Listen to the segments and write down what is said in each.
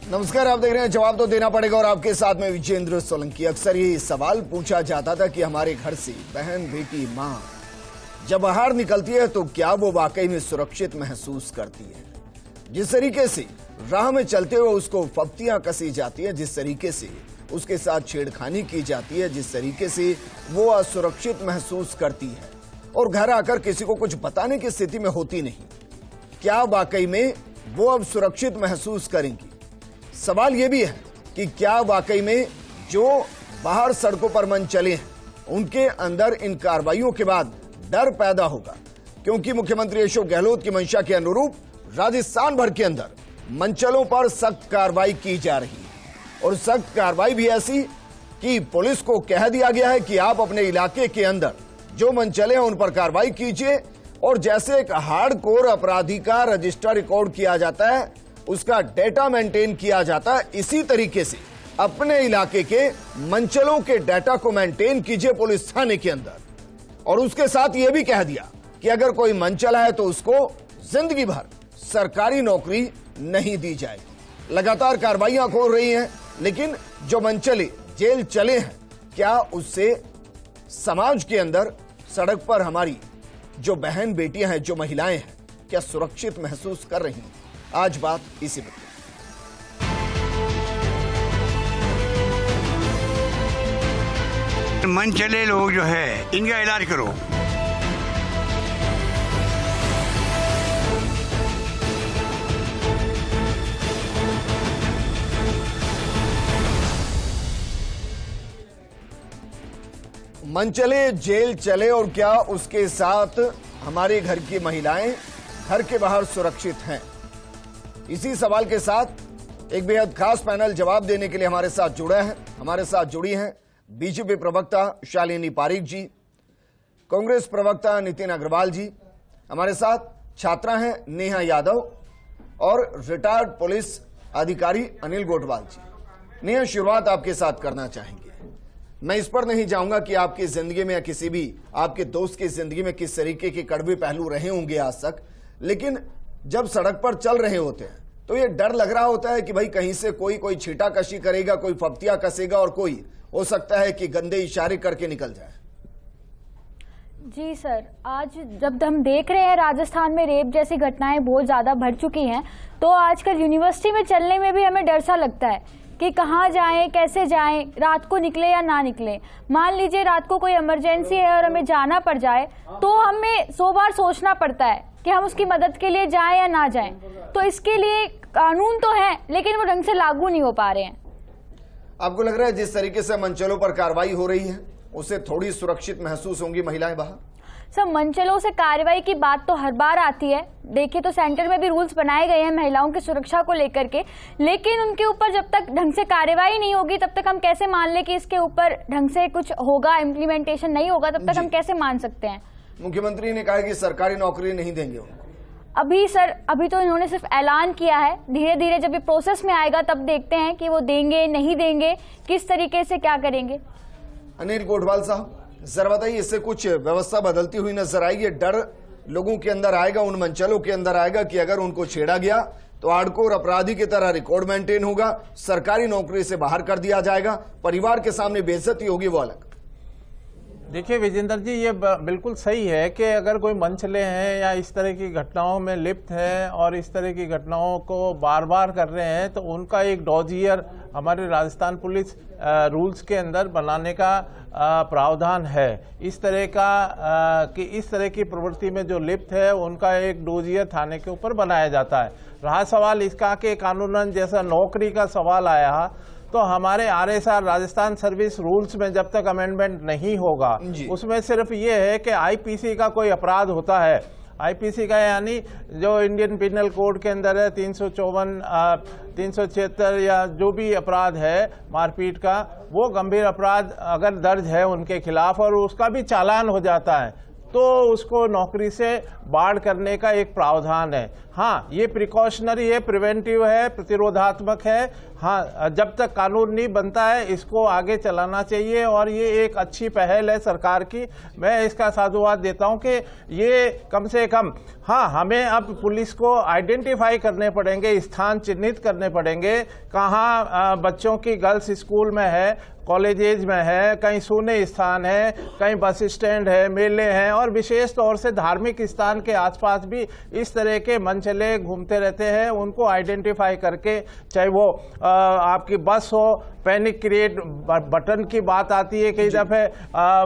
नमस्कार, आप देख रहे हैं जवाब तो देना पड़ेगा और आपके साथ में विजेंद्र सोलंकी। अक्सर ये सवाल पूछा जाता था कि हमारे घर से बहन, बेटी, माँ जब बाहर निकलती है तो क्या वो वाकई में सुरक्षित महसूस करती है। जिस तरीके से राह में चलते हुए उसको फप्तियां कसी जाती है, जिस तरीके से उसके साथ छेड़खानी की जाती है, जिस तरीके से वो असुरक्षित महसूस करती है और घर आकर किसी को कुछ बताने की स्थिति में होती नहीं, क्या वाकई में वो अब सुरक्षित महसूस करेंगी। सवाल यह भी है कि क्या वाकई में जो बाहर सड़कों पर मन चले हैं उनके अंदर इन कार्रवाइयों के बाद डर पैदा होगा, क्योंकि मुख्यमंत्री अशोक गहलोत की मंशा के अनुरूप राजस्थान भर के अंदर मंचलों पर सख्त कार्रवाई की जा रही है और सख्त कार्रवाई भी ऐसी कि पुलिस को कह दिया गया है कि आप अपने इलाके के अंदर जो मंचले हैं उन पर कार्रवाई कीजिए और जैसे एक हार्डकोर अपराधी का रजिस्टर रिकॉर्ड किया जाता है, उसका डेटा मेंटेन किया जाता है, इसी तरीके से अपने इलाके के मंचलों के डेटा को मेंटेन कीजिए पुलिस थाने के अंदर। और उसके साथ यह भी कह दिया कि अगर कोई मंचला है तो उसको जिंदगी भर सरकारी नौकरी नहीं दी जाएगी। लगातार कार्रवाइयां हो रही हैं, लेकिन जो मंचले जेल चले हैं, क्या उससे समाज के अंदर सड़क पर हमारी जो बहन बेटियां हैं, जो महिलाएं हैं, क्या सुरक्षित महसूस कर रही हैं? आज बात इसी पर। मन चले लोग जो है इनका इलाज करो। मन चले जेल चले और क्या उसके साथ हमारे घर की महिलाएं घर के बाहर सुरक्षित हैं? इसी सवाल के साथ एक बेहद खास पैनल जवाब देने के लिए हमारे साथ जुड़ा है। हमारे साथ जुड़ी हैं बीजेपी प्रवक्ता शालिनी पारीक जी, कांग्रेस प्रवक्ता नितिन अग्रवाल जी, हमारे साथ छात्रा हैं नेहा यादव और रिटायर्ड पुलिस अधिकारी अनिल गोटवाल जी। नेहा, शुरुआत आपके साथ करना चाहेंगे। मैं इस पर नहीं जाऊंगा कि आपकी जिंदगी में या किसी भी आपके दोस्त की जिंदगी में किस तरीके के कड़वे पहलू रहे होंगे आज तक, लेकिन जब सड़क पर चल रहे होते हैं तो ये डर लग रहा होता है कि भाई कहीं से कोई छीटा कशी करेगा, कोई फप्तियां कसेगा और कोई हो सकता है कि गंदे इशारे करके निकल जाए। जी सर, आज जब हम देख रहे हैं राजस्थान में रेप जैसी घटनाएं बहुत ज्यादा बढ़ चुकी हैं, तो आजकल यूनिवर्सिटी में चलने में भी हमें डर सा लगता है कि कहाँ जाएं, कैसे जाएं, रात को निकले या ना निकले। मान लीजिए रात को कोई इमरजेंसी है और हमें जाना पड़ जाए तो हमें 100 बार सोचना पड़ता है कि हम उसकी मदद के लिए जाएं या ना जाएं। तो इसके लिए कानून तो है लेकिन वो ढंग से लागू नहीं हो पा रहे हैं। आपको लग रहा है जिस तरीके से मंचलों पर कार्रवाई हो रही है उससे थोड़ी सुरक्षित महसूस होंगी महिलाएं बाहर? सर, मंचलों से कार्रवाई की बात तो हर बार आती है। देखिए तो सेंटर में भी रूल्स बनाए गए हैं महिलाओं की सुरक्षा को लेकर के, लेकिन उनके ऊपर जब तक ढंग से कार्रवाई नहीं होगी तब तक हम कैसे मान ले कि इसके ऊपर ढंग से कुछ होगा, इम्प्लीमेंटेशन नहीं होगा, तब तक हम कैसे मान सकते हैं। मुख्यमंत्री ने कहा कि सरकारी नौकरी नहीं देंगे उनको। अभी तो इन्होंने सिर्फ ऐलान किया है। धीरे धीरे जब ये प्रोसेस में आएगा तब देखते हैं कि वो देंगे नहीं देंगे, किस तरीके से क्या करेंगे। अनिल गोटवाल साहब, जरा बताइए, इससे कुछ व्यवस्था बदलती हुई नजर आई? ये डर लोगों के अंदर आएगा, उन मंचलों के अंदर आएगा कि अगर उनको छेड़ा गया तो हार्डकोर अपराधी की तरह रिकॉर्ड मेंटेन होगा, सरकारी नौकरी से बाहर कर दिया जाएगा, परिवार के सामने बेइज्जती होगी वो अलग। देखिए विजेंद्र जी, ये बिल्कुल सही है कि अगर कोई मंचले हैं या इस तरह की घटनाओं में लिप्त हैं और इस तरह की घटनाओं को बार बार कर रहे हैं तो उनका एक डॉजियर हमारे राजस्थान पुलिस रूल्स के अंदर बनाने का प्रावधान है। इस तरह का कि इस तरह की प्रवृत्ति में जो लिप्त है उनका एक डोजियर थाने के ऊपर बनाया जाता है। रहा सवाल इसका कि कानूनन जैसा नौकरी का सवाल आया तो हमारे RSR राजस्थान सर्विस रूल्स में जब तक अमेंडमेंट नहीं होगा उसमें सिर्फ ये है कि IPC का कोई अपराध होता है, IPC का यानी जो इंडियन पिनल कोड के अंदर है 354, 376 या जो भी अपराध है मारपीट का, वो गंभीर अपराध अगर दर्ज है उनके खिलाफ और उसका भी चालान हो जाता है तो उसको नौकरी से बाढ़ करने का एक प्रावधान है। हाँ, ये प्रिकॉशनरी है, प्रिवेंटिव है, प्रतिरोधात्मक है। हाँ, जब तक कानून नहीं बनता है इसको आगे चलाना चाहिए और ये एक अच्छी पहल है सरकार की। मैं इसका साधुवाद देता हूँ कि ये कम से कम, हाँ, हमें अब पुलिस को आइडेंटिफाई करने पड़ेंगे, स्थान चिन्हित करने पड़ेंगे, कहाँ बच्चों की गर्ल्स स्कूल में है, कॉलेजेज में है, कहीं सोने स्थान है, कहीं बस स्टैंड है, मेले हैं, और विशेष तौर से धार्मिक स्थान के आसपास भी इस तरह के मनचले घूमते रहते हैं। उनको आइडेंटिफाई करके, चाहे वो आपकी बस हो, पैनिक क्रिएट बटन की बात आती है कई दफे,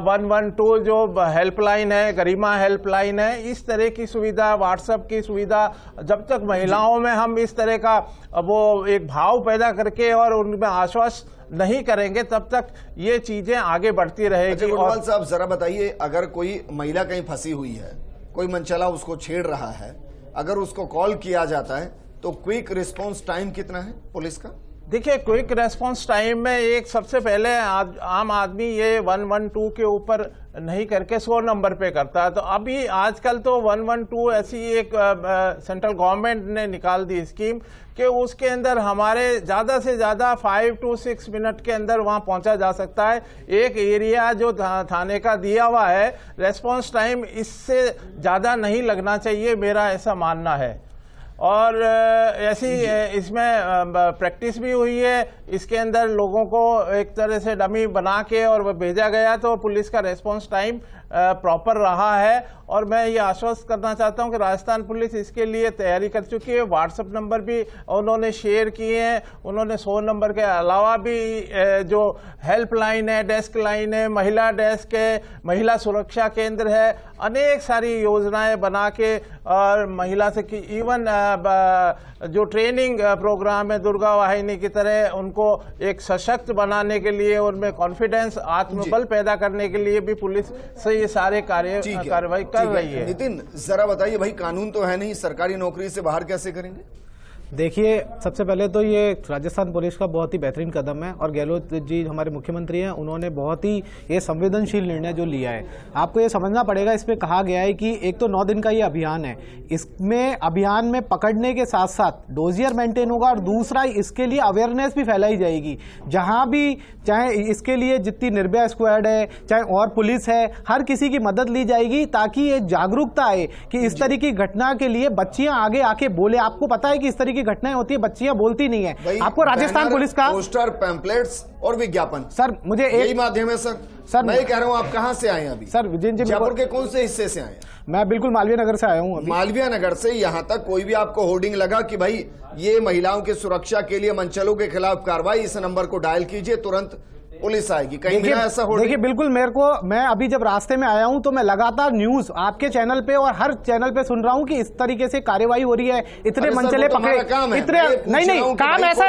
112 जो हेल्पलाइन है, गरिमा हेल्पलाइन है, इस तरह की सुविधा, व्हाट्सएप की सुविधा, जब तक महिलाओं में हम इस तरह का वो एक भाव पैदा करके और उनमें आश्वस्त नहीं करेंगे तब तक ये चीजें आगे बढ़ती रहेगी। गुडवाल साहब जरा बताइए, अगर कोई महिला कहीं फंसी हुई है, कोई मनचला उसको छेड़ रहा है, अगर उसको कॉल किया जाता है तो क्विक रिस्पांस टाइम कितना है पुलिस का? देखिए, क्विक रेस्पॉन्स टाइम में एक सबसे पहले आम आदमी ये 112 के ऊपर नहीं करके 100 नंबर पे करता है। तो अभी आजकल तो 112 ऐसी एक सेंट्रल गवर्नमेंट ने निकाल दी स्कीम कि उसके अंदर हमारे ज़्यादा से ज़्यादा 5 to 6 मिनट के अंदर वहाँ पहुँचा जा सकता है। एक एरिया जो थाने का दिया हुआ है, रेस्पॉन्स टाइम इससे ज़्यादा नहीं लगना चाहिए, मेरा ऐसा मानना है। और ऐसी इसमें प्रैक्टिस भी हुई है, इसके अंदर लोगों को एक तरह से डमी बना के और वह भेजा गया, तो पुलिस का रेस्पॉन्स टाइम प्रॉपर रहा है। और मैं ये आश्वस्त करना चाहता हूं कि राजस्थान पुलिस इसके लिए तैयारी कर चुकी है। व्हाट्सएप नंबर भी उन्होंने शेयर किए हैं। उन्होंने 100 नंबर के अलावा भी जो हेल्पलाइन है, डेस्क लाइन है, महिला डेस्क है, महिला सुरक्षा केंद्र है, अनेक सारी योजनाएं बना के, और महिला से कि इवन जो ट्रेनिंग प्रोग्राम है दुर्गा वाहिनी की तरह, उनको एक सशक्त बनाने के लिए, उनमें कॉन्फिडेंस, आत्मबल पैदा करने के लिए भी पुलिस से ये सारे कार्रवाई कर रही है। नितिन, जरा बताइए भाई, कानून तो है नहीं, सरकारी नौकरी से बाहर कैसे करेंगे? देखिए, सबसे पहले तो ये राजस्थान पुलिस का बहुत ही बेहतरीन कदम है और गहलोत जी हमारे मुख्यमंत्री हैं, उन्होंने बहुत ही ये संवेदनशील निर्णय जो लिया है। आपको ये समझना पड़ेगा, इसमें कहा गया है कि एक तो 9 दिन का ये अभियान है, इसमें अभियान में पकड़ने के साथ साथ डोजियर मेंटेन होगा और दूसरा इसके लिए अवेयरनेस भी फैलाई जाएगी। जहां भी चाहे इसके लिए जितनी निर्भया स्क्वाड है, चाहे और पुलिस है, हर किसी की मदद ली जाएगी ताकि ये जागरूकता आए कि इस तरह की घटना के लिए बच्चियां आगे आके बोले। आपको पता है कि इस तरह की घटनाएं होती है, बच्चियां बोलती नहीं है। आपको राजस्थान पुलिस का पोस्टर, पैम्पलेट्स और विज्ञापन, सर मुझे यही माध्यम है सर। मैं कह रहा हूं, आप कहां से आए हैं अभी? सर विजय जी, जयपुर के कौन से हिस्से से आए हैं? मैं बिल्कुल मालवीय नगर से आया हूं। मालवीय नगर से यहां तक कोई भी आपको होर्डिंग लगा कि भाई ये महिलाओं की सुरक्षा के लिए मनचलों के खिलाफ कार्रवाई, इस नंबर को डायल कीजिए, तुरंत पुलिस आएगी, कहीं मिला ऐसा होर्डिंग? देखिए, बिल्कुल मैं अभी जब रास्ते में आया हूं तो मैं लगातार न्यूज आपके चैनल पे और हर चैनल पे सुन रहा हूं कि इस तरीके से कार्रवाई हो रही है, इतने मनचले पकड़े, इतने नहीं काम ऐसा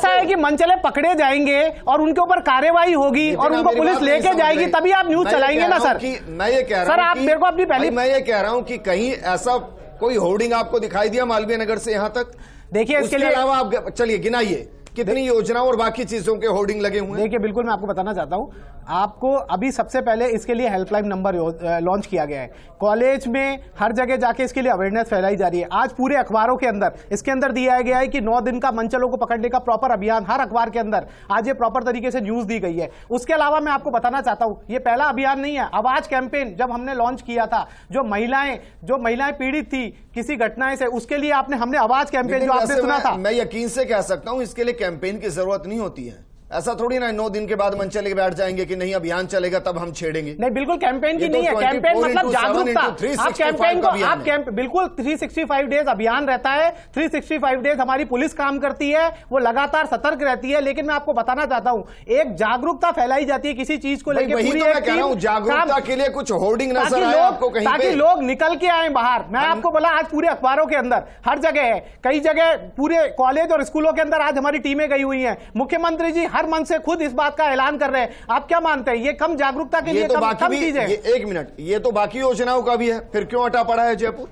है कि मनचले पकड़े जाएंगे और उनके ऊपर कार्रवाई होगी और उनको पुलिस लेके जाएगी, तभी आप न्यूज चलाएंगे ना सर। मैं ये कह रहा हूं सर, आप मेरे को अपनी पहली, मैं ये कह रहा हूं कि कहीं ऐसा कोई होर्डिंग आपको दिखाई दिया मालवीय नगर से यहां तक? देखिए, इसके अलावा आप चलिए गिनाइए कितनी योजनाओं और बाकी चीजों के होर्डिंग लगे हुए हैं। देखिए, बिल्कुल मैं आपको बताना चाहता हूं, आपको अभी सबसे पहले इसके लिए हेल्पलाइन नंबर लॉन्च किया गया है। कॉलेज में हर जगह जाके इसके लिए अवेयरनेस फैलाई जा रही है। आज पूरे अखबारों के अंदर इसके अंदर दिया गया है कि 9 दिन का मनचलों को पकड़ने का प्रॉपर अभियान, हर अखबार के अंदर आज ये प्रॉपर तरीके से न्यूज दी गई है। उसके अलावा मैं आपको बताना चाहता हूं, ये पहला अभियान नहीं है। आवाज कैंपेन जब हमने लॉन्च किया था, जो महिलाएं पीड़ित थी किसी घटना से, उसके लिए हमने आवाज कैंपेन जो आपने सुना था, मैं यकीन से कह सकता हूं इसके लिए कैंपेन की जरूरत नहीं होती है। ऐसा थोड़ी ना 9 दिन के बाद मनचले बैठ जाएंगे कि नहीं अभियान चलेगा तब हम छेड़ेंगे। नहीं, बिल्कुल कैंपेन की नहीं है। कैंपेन मतलब जागरूकता। आप कैंपेन को बिल्कुल 365 डेज अभियान रहता है। 365 डेज हमारी पुलिस काम करती है, वो लगातार सतर्क रहती है। लेकिन मैं आपको बताना चाहता हूं, एक जागरूकता फैलाई जाती है किसी चीज को लेकर। वही तो मैं कह रहा हूं, जागरूकता के लिए कुछ होर्डिंग नजर आए आपको कहीं पे, ताकि लोग निकल के आए बाहर। मैं आपको बोला, आज पूरे अखबारों के अंदर हर जगह है, कई जगह पूरे कॉलेज और स्कूलों के अंदर आज हमारी टीमें गई हुई हैं। मुख्यमंत्री जी हर मंच से खुद इस बात का ऐलान कर रहे हैं। आप क्या मानते हैं, ये कम जागरूकता के लिए कम चीज है? एक मिनट, ये तो बाकी योजनाओं का भी है, फिर क्यों अटा पड़ा है जयपुर?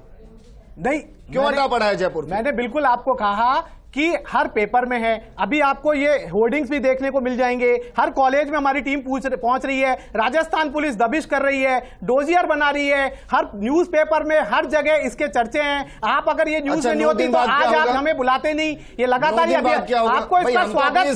नहीं, क्यों अटा पड़ा है जयपुर? मैंने बिल्कुल आपको कहा कि हर पेपर में है। अभी आपको ये होर्डिंग्स भी देखने को मिल जाएंगे, हर कॉलेज में हमारी टीम पहुंच रही है, राजस्थान पुलिस दबिश कर रही है, डोजियर बना रही है, हर न्यूज़पेपर में हर जगह इसके चर्चे हैं। आप अगर ये न्यूज में नहीं होती तो आज आप हमें बुलाते नहीं। ये लगातार आपको इसका स्वागत,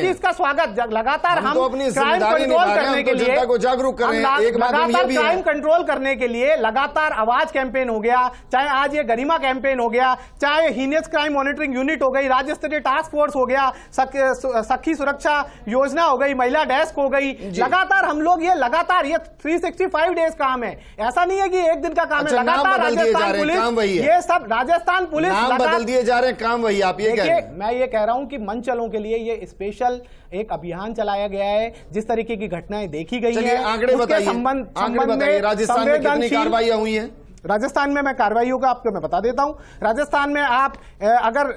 इसका स्वागत लगातार हम क्राइम कंट्रोल करने के लिए, जागरूक कर रहे हैं। एक लगातार क्राइम कंट्रोल करने के लिए लगातार आवाज कैंपेन हो गया, चाहे आज ये गरिमा कैंपेन हो गया, चाहे हीनियस क्राइम मॉनिटरिंग यूनिट हो गई, राज्य स्तरीय टास्क फोर्स हो गया, सखी सुरक्षा योजना हो गई, महिला डेस्क हो गई, लगातार हम लोग ये लगातार ये 365 डेज काम है, ऐसा नहीं है कि एक दिन का काम है। लगातार राजस्थान पुलिस, ये सब राजस्थान पुलिस बदल दिए जा रहे हैं, काम वही। आप ये कह रहे हैं, मैं ये कह रहा हूं कि मंचलों के लिए ये स्पेशल एक अभियान चलाया गया है। जिस तरीके की घटनाएं देखी गई हैं, आंकड़े बताइए, राजस्थान में कितनी कार्रवाइयां हुई हैं? राजस्थान में मैं कार्रवाइयों का आपको मैं बता देता हूं। राजस्थान में आप अगर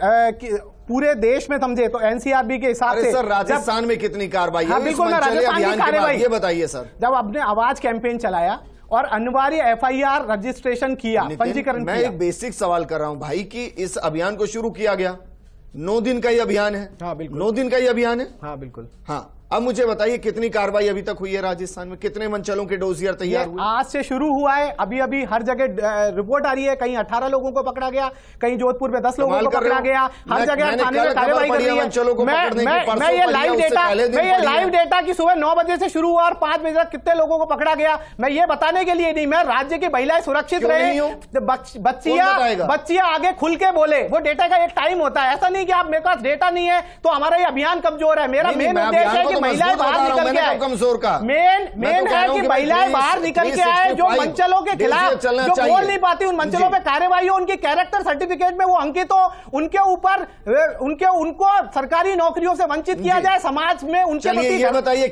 पूरे देश में समझे तो एनसीआरबी के हिसाब से सर राजस्थान में कितनी कार्रवाई? हाँ, बिल्कुल, मैं राजस्थान की कार्रवाई ये बताइए सर। जब आपने आवाज कैंपेन चलाया और अनिवार्य एफआईआर रजिस्ट्रेशन किया, पंजीकरण किया। मैं एक बेसिक सवाल कर रहा हूं भाई कि इस अभियान को शुरू किया गया, 9 दिन का ही अभियान है। हाँ बिल्कुल, 9 दिन का ही अभियान है। हाँ बिल्कुल। हाँ, अब मुझे बताइए कितनी कार्रवाई अभी तक हुई है राजस्थान में? कितने मंचलों के डोजियर तैयार हुए? आज से शुरू हुआ है, अभी अभी हर जगह रिपोर्ट आ रही है, कहीं 18 लोगों को पकड़ा गया, कहीं जोधपुर में 10 लोगों को पकड़ा गया, हर जगह थाने में कार्रवाई कर रही है। मैं ये लाइव डेटा की सुबह 9 बजे से शुरू हुआ और 5 बजे तक कितने लोगों को पकड़ा गया, मैं ये बताने के लिए नहीं, मैं राज्य की महिलाएं सुरक्षित रहे, बच्चियां आगे खुल के बोले, वो डेटा का एक टाइम होता है। ऐसा नहीं कि आप मेरे पास डेटा नहीं है तो हमारा ये अभियान कमजोर है। मेरा मेन उद्देश्य है कि महिलाएं बाहर निकल के आए, कमजोर का मेन है कि महिलाएं बाहर निकल के आए, जो मंचलों के खिलाफ जो बोल नहीं पाती, उन मंचलों पे कार्यवाही हो, उनके कैरेक्टर सर्टिफिकेट में वो अंकित हो, उनके ऊपर उनको सरकारी नौकरियों से वंचित किया जाए, समाज में उनके प्रति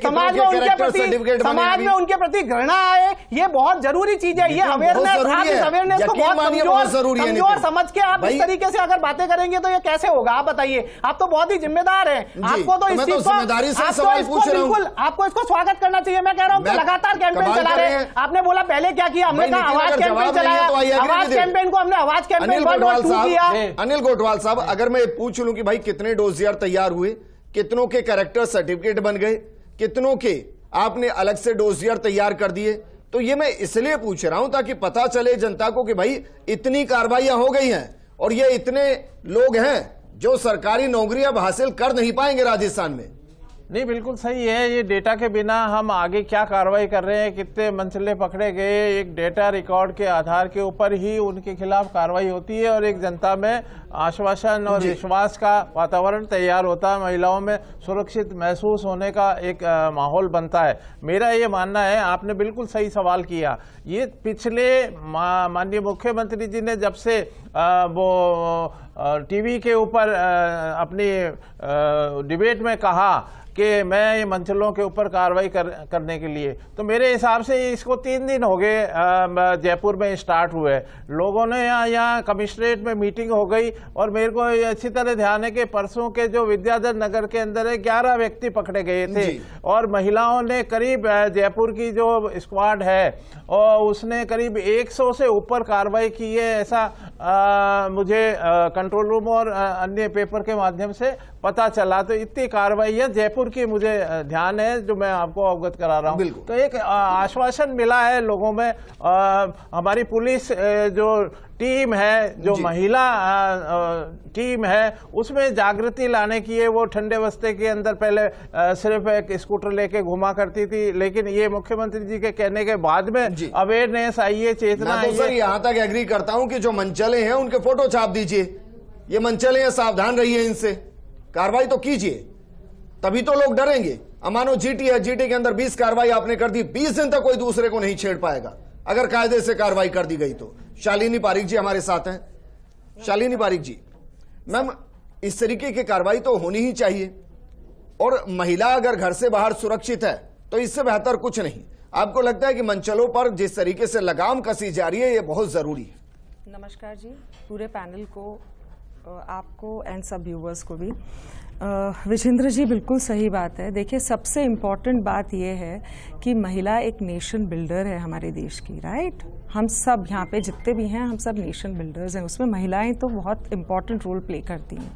समाज में उनके प्रति घृणा आए, ये बहुत जरूरी चीज है। ये अवेयरनेस, आप इस अवेयरनेस को बहुत कमजोर समझ के आप इस तरीके से अगर बातें करेंगे तो ये कैसे होगा? आप बताइए, आप तो बहुत ही जिम्मेदार हैं, आपको तो इस चीज को बिल्कुल आपको इसको स्वागत करना चाहिए। मैं कह रहा हूं कि लगातार कैंपेन चला रहे हैं। आपने बोला पहले क्या किया, हमने कहा आवाज कैंपेन चलाया, आवाज कैंपेन को हमने आवाज कैंपेन 1 और 2 किया। अनिल गोटवाल साहब, अगर मैं पूछ लूं कि भाई कितने डोजियर तैयार हुए, कितनों के कैरेक्टर सर्टिफिकेट बन गए, कितनों के आपने अलग से डोजियर तैयार कर दिए, तो ये मैं इसलिए पूछ रहा हूं ताकि पता चले जनता को कि भाई इतनी कार्रवाइयां हो गई हैं और ये इतने लोग हैं जो सरकारी नौकरी अब हासिल कर नहीं पाएंगे राजस्थान में। नहीं, बिल्कुल सही है। ये डेटा के बिना हम आगे क्या कार्रवाई कर रहे हैं, कितने मंचले पकड़े गए, एक डेटा रिकॉर्ड के आधार के ऊपर ही उनके खिलाफ कार्रवाई होती है और एक जनता में आश्वासन और विश्वास का वातावरण तैयार होता है, महिलाओं में सुरक्षित महसूस होने का एक माहौल बनता है। मेरा ये मानना है, आपने बिल्कुल सही सवाल किया। ये पिछले माननीय मुख्यमंत्री जी ने जब से वो टीवी के ऊपर अपनी डिबेट में कहा कि मैं ये मंचलों के ऊपर कार्रवाई करने के लिए, तो मेरे हिसाब से इसको 3 दिन हो गए जयपुर में स्टार्ट हुए। लोगों ने यहाँ कमिश्नरेट में मीटिंग हो गई और मेरे को अच्छी तरह ध्यान है कि परसों के जो विद्याधर नगर के अंदर 11 व्यक्ति पकड़े गए थे और महिलाओं ने करीब जयपुर की जो स्क्वाड है और उसने करीब 100 से ऊपर कार्रवाई की है, ऐसा मुझे कंट्रोल रूम और अन्य पेपर के माध्यम से पता चला। तो इतनी कार्रवाई है जयपुर की, मुझे ध्यान है, जो मैं आपको अवगत करा रहा हूं। तो एक आश्वासन मिला है लोगों में। हमारी पुलिस जो टीम है, जो महिला टीम है, उसमें जागृति लाने की है। वो ठंडे बस्ते के अंदर पहले सिर्फ एक स्कूटर लेके घुमा करती थी, लेकिन ये मुख्यमंत्री जी के कहने के बाद में अवेयरनेस आई है, चेतना आई है। सर यहां तक एग्री करता हूं कि जो मंचले हैं उनके फोटो छाप दीजिए, ये मंचले हैं, सावधान रहिए इनसे, कार्रवाई तो कीजिए, तभी तो लोग डरेंगे। अमानो जीटी है, जीटी के अंदर 20 कार्रवाई आपने कर दी, 20 दिन तक कोई दूसरे को नहीं छेड़ पाएगा अगर कायदे से कार्रवाई कर दी गई तो। शालिनी पारिक जी हमारे साथ हैं। शालिनी पारिक जी, मैम, इस तरीके की कार्रवाई तो होनी ही चाहिए और महिला अगर घर से बाहर सुरक्षित है तो इससे बेहतर कुछ नहीं। आपको लगता है कि मंचलों पर जिस तरीके से लगाम कसी जा रही है ये बहुत जरूरी है? नमस्कार जी, पूरे पैनल को आपको एंड सब व्यूवर्स को भी। विजेंद्र जी बिल्कुल सही बात है। देखिए, सबसे इम्पॉर्टेंट बात यह है कि महिला एक नेशन बिल्डर है हमारे देश की, राइट। हम सब यहाँ पे जितने भी हैं, हम सब नेशन बिल्डर्स हैं, उसमें महिलाएं तो बहुत इम्पॉर्टेंट रोल प्ले करती हैं।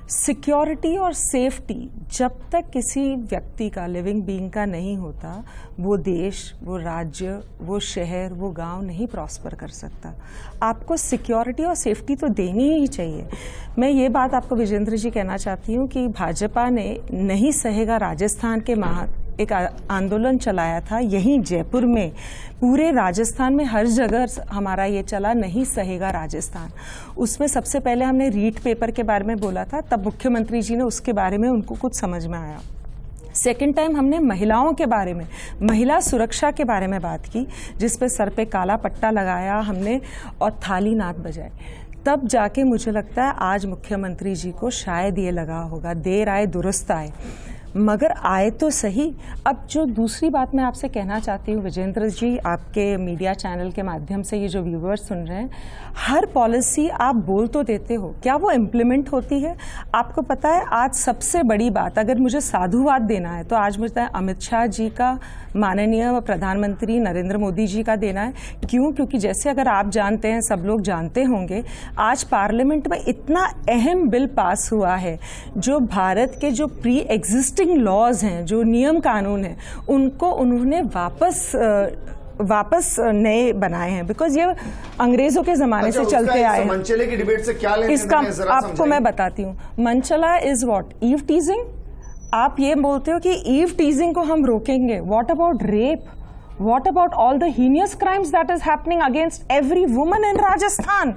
सिक्योरिटी और सेफ्टी जब तक किसी व्यक्ति का, लिविंग बीइंग का नहीं होता, वो देश, वो राज्य, वो शहर, वो गांव नहीं प्रॉस्पर कर सकता। आपको सिक्योरिटी और सेफ्टी तो देनी ही चाहिए। मैं ये बात आपको विजेंद्र जी कहना चाहती हूँ कि भाजपा ने नहीं सहेगा राजस्थान के एक आंदोलन चलाया था यहीं जयपुर में, पूरे राजस्थान में हर जगह हमारा ये चला, नहीं सहेगा राजस्थान। उसमें सबसे पहले हमने रीट पेपर के बारे में बोला था, तब मुख्यमंत्री जी ने उसके बारे में उनको कुछ समझ में आया। सेकेंड टाइम हमने महिलाओं के बारे में, महिला सुरक्षा के बारे में बात की, जिस पे सर पे काला पट्टा लगाया हमने और थाली नाद बजाए। तब जाके मुझे लगता है आज मुख्यमंत्री जी को शायद ये लगा होगा, देर आए दुरुस्त आए, मगर आए तो सही। अब जो दूसरी बात मैं आपसे कहना चाहती हूँ विजेंद्र जी, आपके मीडिया चैनल के माध्यम से ये जो व्यूवर्स सुन रहे हैं, हर पॉलिसी आप बोल तो देते हो, क्या वो इम्प्लीमेंट होती है? आपको पता है आज सबसे बड़ी बात, अगर मुझे साधुवाद देना है तो आज मुझे अमित शाह जी का, माननीय प्रधानमंत्री नरेंद्र मोदी जी का देना है। क्यों? क्योंकि जैसे अगर आप जानते हैं, सब लोग जानते होंगे, आज पार्लियामेंट में इतना अहम बिल पास हुआ है जो भारत के जो प्री एग्जिस्टिंग लॉज हैं, जो नियम कानून हैं, उनको उन्होंने वापस नए बनाए हैं, बिकॉज ये अंग्रेजों के जमाने से चलते आए हैं। मनचले की डिबेट से क्या लेना इसका आपको मैं बताती हूँ। मनचला इज व्हाट? Eve teasing. आप ये बोलते हो कि ईव टीजिंग को हम रोकेंगे। What about rape? What about all the heinous crimes that is happening against every woman in Rajasthan?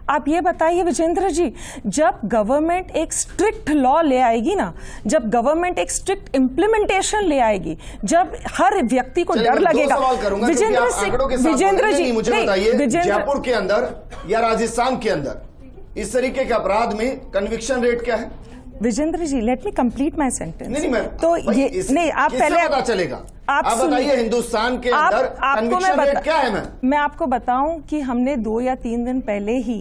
आप ये बताइए विजेंद्र जी, जब गवर्नमेंट एक स्ट्रिक्ट लॉ ले आएगी ना, जब गवर्नमेंट एक स्ट्रिक्ट इम्प्लीमेंटेशन ले आएगी, जब हर व्यक्ति को डर लगेगा। विजेंद्र जी मुझे बताइए, जयपुर के अंदर या राजस्थान के अंदर इस तरीके के अपराध में कन्विक्शन रेट क्या है? Vijender ji, let me complete my sentence. नहीं, तो ये नहीं, आप पहले पता चलेगा। आप बताइए हिंदुस्तान के अंदर कन्विक्शन रेट क्या है? मैं आपको बताऊं कि हमने 2 या 3 दिन पहले ही,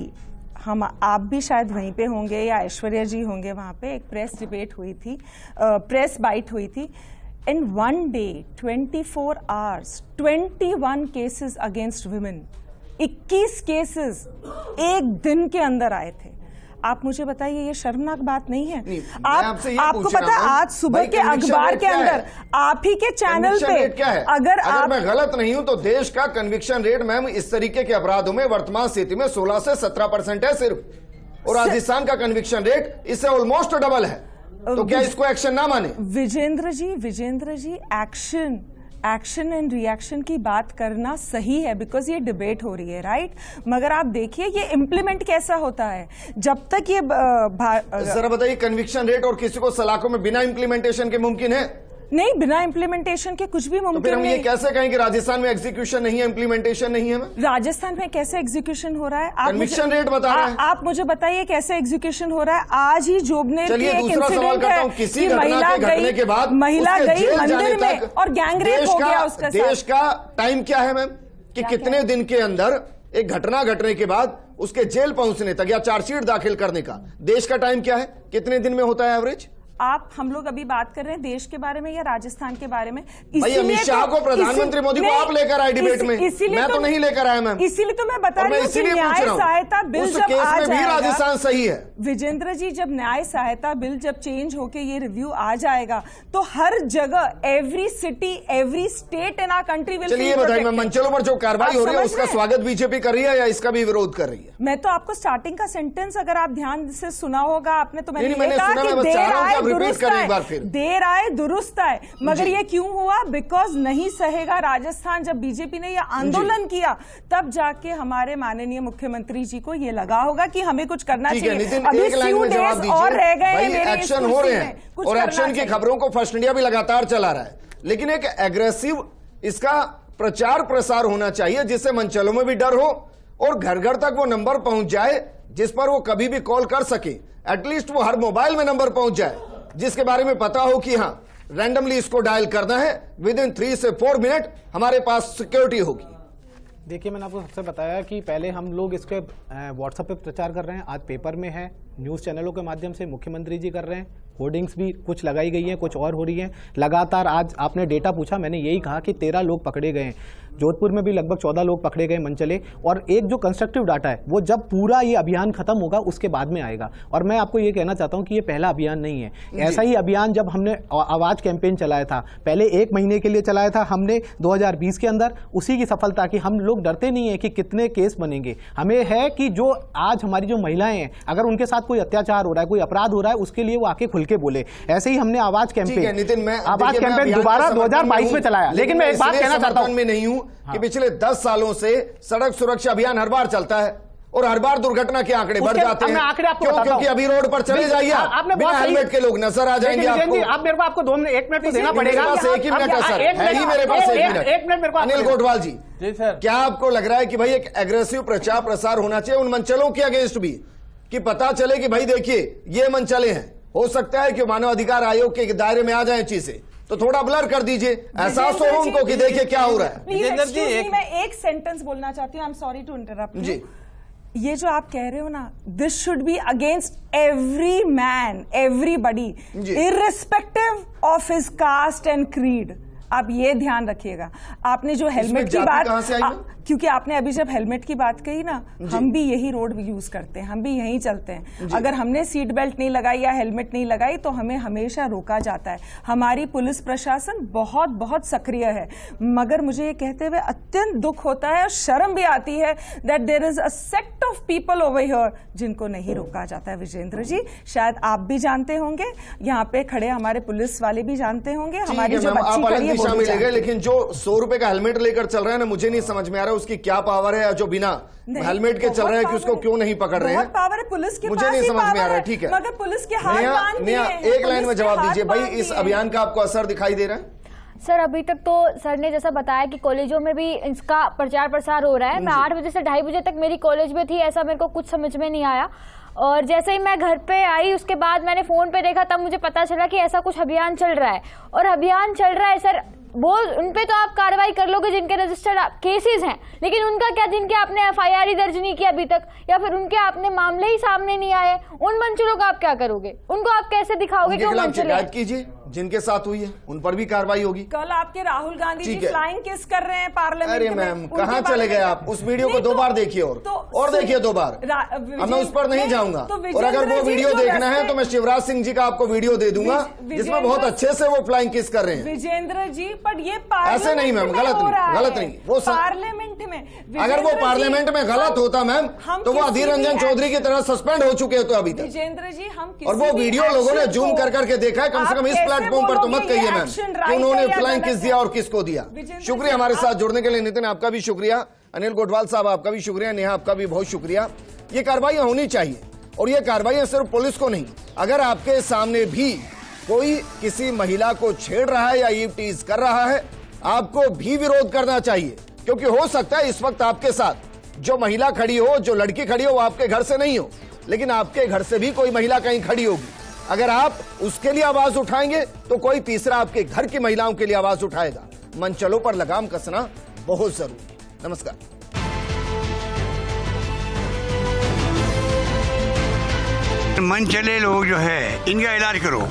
आप भी शायद वहीं पे होंगे या ऐश्वर्या जी होंगे, वहां पे एक प्रेस डिबेट हुई थी, प्रेस बाइट हुई थी। In one day 24 hours 21 cases against women, 21 cases एक दिन के अंदर आए थे। आप मुझे बताइए, ये शर्मनाक बात नहीं है? आपको पता है आज सुबह के अखबार के अंदर, आप ही के चैनल पे, क्या है? अगर मैं गलत नहीं हूं तो देश का कन्विक्शन रेट मैम इस तरीके के अपराधों में वर्तमान स्थिति में 16 से 17% है सिर्फ, और राजस्थान का कन्विक्शन रेट इससे ऑलमोस्ट डबल है। तो क्या इसको एक्शन ना माने? विजेंद्र जी, एक्शन एंड रिएक्शन की बात करना सही है, बिकॉज ये डिबेट हो रही है, राइट। मगर आप देखिए ये इम्प्लीमेंट कैसा होता है, जब तक ये जरा बताइए, कन्विक्शन रेट और किसी को सलाखों में बिना इम्प्लीमेंटेशन के मुमकिन है? नहीं, बिना इम्प्लीमेंटेशन के कुछ भी मुमकिन नहीं। तो फिर हम ये कैसे कहें कि राजस्थान में एग्जीक्यूशन नहीं है, इम्प्लीमेंटेशन नहीं है? राजस्थान में कैसे एग्जीक्यूशन हो रहा है? कन्विक्शन रेट बता रहे हैं। आप मुझे बताइए कैसे एग्जीक्यूशन हो रहा है? आज ही जोबनेर की एक इंसिडेंट है कि महिला गई मंदिर में और गैंगरेप हो गया उसका। देश का टाइम क्या है मैम, कि कितने दिन के अंदर एक घटना घटने के बाद उसके जेल पहुंचने तक या चार्जशीट दाखिल करने का देश का टाइम क्या है? कितने दिन में होता है एवरेज? हम लोग अभी बात कर रहे हैं देश के बारे में या राजस्थान के बारे में? अमित शाह को, प्रधानमंत्री मोदी को आप लेकर आए डिबेट में, मैं तो नहीं लेकर आया मैम। इसीलिए तो मैं बता रही हूँ कि न्याय सहायता बिल जब आ जाएगा, राजस्थान सही है। विजेंद्र जी, जब न्याय सहायता बिल जब चेंज होके ये रिव्यू आ जाएगा तो हर जगह, every city, every state in our country will. चलिए बताइए, मंचलों पर जो कार्रवाई हो रही है उसका स्वागत बीजेपी कर रही है या इसका भी विरोध कर रही है? मैं तो आपको स्टार्टिंग का सेंटेंस अगर आप ध्यान से सुना होगा आपने, तो मैंने कहा कि देर आए दुरुस्त आए, मगर ये क्यों हुआ? बिकॉज नहीं सहेगा राजस्थान। जब बीजेपी ने ये आंदोलन किया तब जाके हमारे माननीय मुख्यमंत्री जी को ये लगा होगा कि हमें कुछ करना चाहिए। अभी फ्यू डेज और रह गए हैं, एक्शन हो रहे हैं और एक्शन की खबरों को फर्स्ट इंडिया भी लगातार चला रहा है, लेकिन एक एग्रेसिव इसका प्रचार प्रसार होना चाहिए जिससे मंचलों में भी डर हो और घर घर तक वो नंबर पहुंच जाए जिस पर वो कभी भी कॉल कर सके। एटलीस्ट वो हर मोबाइल में नंबर पहुंच जाए जिसके बारे में पता हो कि हाँ, रैंडमली इसको डायल करना है, विद इन 3 से 4 मिनट हमारे पास सिक्योरिटी होगी। देखिए, मैंने आपको सबसे बताया कि पहले हम लोग इसके व्हाट्सएप पे प्रचार कर रहे हैं, आज पेपर में है, न्यूज़ चैनलों के माध्यम से मुख्यमंत्री जी कर रहे हैं, होर्डिंग्स भी कुछ लगाई गई हैं, कुछ और हो रही हैं। लगातार आज आपने डेटा पूछा, मैंने यही कहा कि 13 लोग पकड़े गए हैं, जोधपुर में भी लगभग 14 लोग पकड़े गए मनचले। और एक जो कंस्ट्रक्टिव डाटा है वो जब पूरा ये अभियान खत्म होगा उसके बाद में आएगा। और मैं आपको ये कहना चाहता हूं कि ये पहला अभियान नहीं है। ऐसा ही अभियान जब हमने आवाज कैंपेन चलाया था, पहले 1 महीने के लिए चलाया था हमने 2020 के अंदर, उसी की सफलता की हम लोग डरते नहीं है कि कितने केस बनेंगे। हमें है कि जो आज हमारी जो महिलाएं हैं, अगर उनके साथ कोई अत्याचार हो रहा है, कोई अपराध हो रहा है, उसके लिए वो आके खुल के बोले। ऐसे ही हमने आवाज कैंपेन दोबारा 2022 में चलाया। लेकिन मैं एक बात कहना चाहता हूं, मैं नहीं हूं कि पिछले 10 सालों से सड़क सुरक्षा अभियान हर बार चलता है और हर बार दुर्घटना के आंकड़े बढ़ जाते हैं। क्योंकि अभी रोड पर चले जाइए, बिना हेलमेट के लोग नजर आ जाएंगे आपको। आप मेरे को आपको 1 मिनट तो देना पड़ेगा। एक ही मिनट है सर, है ही मेरे पास 1 मिनट। अनिल गोठवाल जी, सर, क्या आपको लग रहा है कि भाई एक एग्रेसिव प्रचार प्रसार होना चाहिए उन मंचलों के अगेंस्ट भी, कि पता चले कि भाई देखिए ये मंचले हैं, हो सकता है कि मानव अधिकार आयोग के दायरे में आ जाए चीजें, तो थोड़ा ब्लर कर दीजिए, एहसास हो उनको कि देखिए क्या हो रहा है। विजेंद्र जी, मैं एक सेंटेंस बोलना चाहती हूँ, I am sorry to interrupt जी। ये जो आप कह रहे हो ना, this should be against every man, everybody, irrespective of his caste and creed. आप ये ध्यान रखिएगा। आपने जो हेलमेट की बात, क्योंकि आपने अभी जब हेलमेट की बात कही ना, हम भी यही रोड यूज करते हैं, हम भी यहीं चलते हैं। अगर हमने सीट बेल्ट नहीं लगाई या हेलमेट नहीं लगाई तो हमें हमेशा रोका जाता है। हमारी पुलिस प्रशासन बहुत बहुत सक्रिय है, मगर मुझे ये कहते हुए अत्यंत दुख होता है और शर्म भी आती है that there is a sect of people over here जिनको नहीं रोका जाता है। विजेंद्र जी, शायद आप भी जानते होंगे, यहाँ पे खड़े हमारे पुलिस वाले भी जानते होंगे, हमारी जो बच्ची खड़ी है वो भी जानते हैं। लेकिन जो 100 रुपए का हेलमेट लेकर चल रहा है ना, मुझे नहीं समझ में आ रहा उसकी क्या पावर है, या जो बिना हेलमेट के चल रहे हैं कि उसको क्यों नहीं पकड़ रहे हैं। पावर है पुलिस के, मुझे नहीं समझ में आ रहा है। ठीक है, मगर पुलिस के हाथ बांध दिए हैं। एक लाइन में जवाब दीजिए भाई, इस अभियान का आपको असर दिखाई दे रहा है? सर, अभी तक तो सर ने जैसा बताया कि कॉलेजों में भी इसका प्रचार प्रसार हो रहा है। मैं 8 बजे से 2:30 बजे तक मेरी कॉलेज में थी, ऐसा मेरे को कुछ समझ में नहीं आया। और जैसे ही मैं घर पे आई उसके बाद मैंने फोन पे देखा, तब मुझे पता चला कि ऐसा कुछ अभियान चल रहा है। और अभियान चल रहा है सर, वो उन पे तो आप कार्रवाई कर लोगे जिनके रजिस्टर्ड केसेस हैं, लेकिन उनका क्या जिनके आपने FIR ही दर्ज नहीं किया अभी तक, या फिर उनके आपने मामले ही सामने नहीं आए, उन मंचलों का आप क्या करोगे? उनको आप कैसे दिखाओगे कि वो मंचले? कीजिए, जिनके साथ हुई है उन पर भी कार्रवाई होगी। कल आपके राहुल गांधी जी फ्लाइंग किस कर रहे हैं पार्लियामेंट में। अरे मैम, कहाँ चले गए आप? उस वीडियो को 2 बार देखिए और देखिए 2 बार। मैं उस पर नहीं जाऊंगा। और अगर वो वीडियो देखना है तो मैं शिवराज सिंह जी का आपको वीडियो दे दूंगा जिसमें बहुत अच्छे से वो फ्लाइंग किस कर रहे हैं। विजेंद्र जी, पर ये ऐसे नहीं मैम, गलत नहीं, वो पार्लियामेंट में, अगर वो पार्लियामेंट में गलत होता मैम तो वो अधीर रंजन चौधरी की तरह सस्पेंड हो चुके हैं तो अभी तक। विजेंद्र जी, हम और वो वीडियो लोगों ने जूम कर करके देखा है, कम से कम इस प्लेटफॉर्म पर तो मत कहिए मैम कि उन्होंने फ्लाइंग किस दिया और किसको दिया। शुक्रिया हमारे साथ जुड़ने के लिए। नितिन, आपका भी शुक्रिया। अनिल गोठवाल साहब, आपका भी शुक्रिया। नेहा, आपका भी बहुत शुक्रिया। ये कार्रवाइयां होनी चाहिए, और ये कार्रवाइयां सिर्फ पुलिस को नहीं, अगर आपके सामने भी कोई किसी महिला को छेड़ रहा है या ईव टीज कर रहा है, आपको भी विरोध करना चाहिए। क्योंकि हो सकता है इस वक्त आपके साथ जो महिला खड़ी हो, जो लड़की खड़ी हो, वो आपके घर से नहीं हो, लेकिन आपके घर से भी कोई महिला कहीं खड़ी होगी। अगर आप उसके लिए आवाज उठाएंगे तो कोई तीसरा आपके घर की महिलाओं के लिए आवाज उठाएगा। मंचलों पर लगाम कसना बहुत जरूरी। नमस्कार। मनचले लोग जो है इनका इलाज करो।